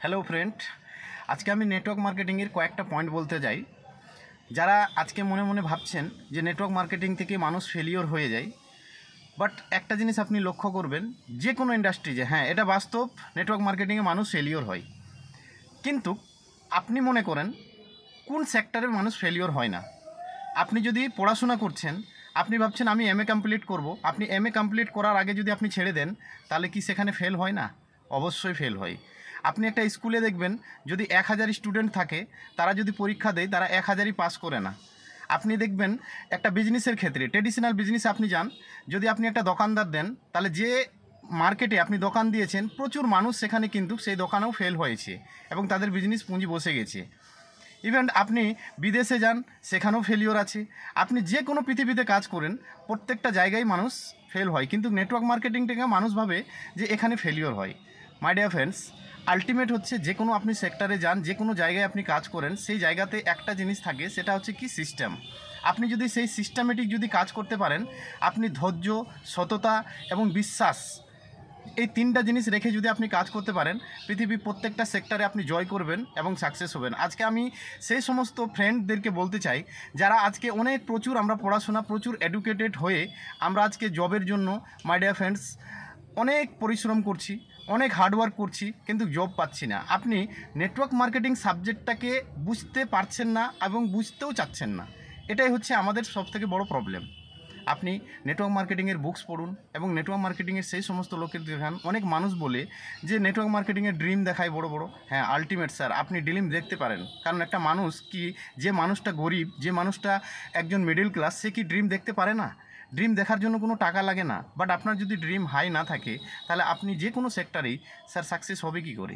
Hello friend, আজকে আমি network মার্কেটিংয়ের কয়েকটা পয়েন্ট বলতে যাই। যারা আজকে মনে মনে ভাবছেন যে নেটওয়ার্ক মার্কেটিং থেকে মানুষ ফেলিওর হয়ে যায়, বাট একটা জিনিস আপনি লক্ষ্য করবেন, যে কোনো ইন্ডাস্ট্রি, যে হ্যাঁ এটা বাস্তব, নেটওয়ার্ক মার্কেটিংয়ে মানুষ ফেলিওর হয়। কিন্তু আপনি মনে করেন কোন সেক্টরে মানুষ ফেলিওর হয় না? আপনি যদি পড়াশোনা করছেন, আপনি ভাবছেন আমি এমএ কমপ্লিট করব, আপনি এমএ কমপ্লিট করার আগে যদি আপনি ছেড়ে দেন, তাহলে কি সেখানে ফেল হয় না? অবশ্যই ফেল হয়। আপনি একটা স্কুলে দেখবেন, যদি 1000 স্টুডেন্ট থাকে, তারা যদি পরীক্ষা দেয়, তারা 1000ই পাস করে না। আপনি দেখবেন একটা বিজনেসের ক্ষেত্রে, ট্রেডিশনাল বিজনেসে আপনি যান, যদি আপনি একটা দোকানদার দেন, তাহলে যে মার্কেটে আপনি দোকান দিয়েছেন, প্রচুর মানুষ সেখানে কিন্তু সেই দোকানেও ফেল হয়েছে এবং তাদের বিজনেস পুঁজি বসে গেছে। ইভেন আপনি বিদেশে যান, সেখানেও ফেলিওর আছে। আপনি যে কোনো পৃথিবীতে কাজ করেন, প্রত্যেকটা জায়গায় মানুষ ফেল হয়, কিন্তু নেটওয়ার্ক মার্কেটিং থেকে মানুষ ভাবে যে এখানে ফেলিওর হয়। মাই ডিয়ার ফ্রেন্ডস, আলটিমেট হচ্ছে যে কোনো আপনি সেক্টরে যান, যে কোনো জায়গায় আপনি কাজ করেন, সেই জায়গাতে একটা জিনিস থাকে, সেটা হচ্ছে কি সিস্টেম। আপনি যদি সেই সিস্টেমেটিক যদি কাজ করতে পারেন, আপনি ধৈর্য, সততা এবং বিশ্বাস, এই তিনটা জিনিস রেখে যদি আপনি কাজ করতে পারেন, পৃথিবীর প্রত্যেকটা সেক্টরে আপনি জয় করবেন এবং সাকসেস হবেন। আজকে আমি সেই সমস্ত ফ্রেন্ডদেরকে বলতে চাই, যারা আজকে অনেক প্রচুর আমরা পড়াশোনা, প্রচুর এডুকেটেড হয়ে আমরা আজকে জবের জন্য, মাই ডিয়ার ফ্রেন্ডস, অনেক পরিশ্রম করছি, অনেক হার্ডওয়ার্ক করছি, কিন্তু জব পাচ্ছি না। আপনি নেটওয়ার্ক মার্কেটিং সাবজেক্টটাকে বুঝতে পারছেন না এবং বুঝতেও চাচ্ছেন না। এটাই হচ্ছে আমাদের সবথেকে বড় প্রবলেম। আপনি নেটওয়ার্ক মার্কেটিংয়ের বুকস পড়ুন এবং নেটওয়ার্ক মার্কেটিংয়ের সেই সমস্ত লোকের দেখান। অনেক মানুষ বলে যে নেটওয়ার্ক মার্কেটিংয়ের ড্রিম দেখায় বড় বড়। হ্যাঁ, আলটিমেট স্যার, আপনি ড্রিম দেখতে পারেন, কারণ একটা মানুষ কি, যে মানুষটা গরিব, যে মানুষটা একজন মিডল ক্লাস, সে কি ড্রিম দেখতে পারে না? ড্রিম দেখার জন্য কোনো টাকা লাগে না। বাট আপনার যদি ড্রিম হাই না থাকে, তাহলে আপনি যে কোনো সেক্টরেই স্যার সাকসেস হবে কী করে?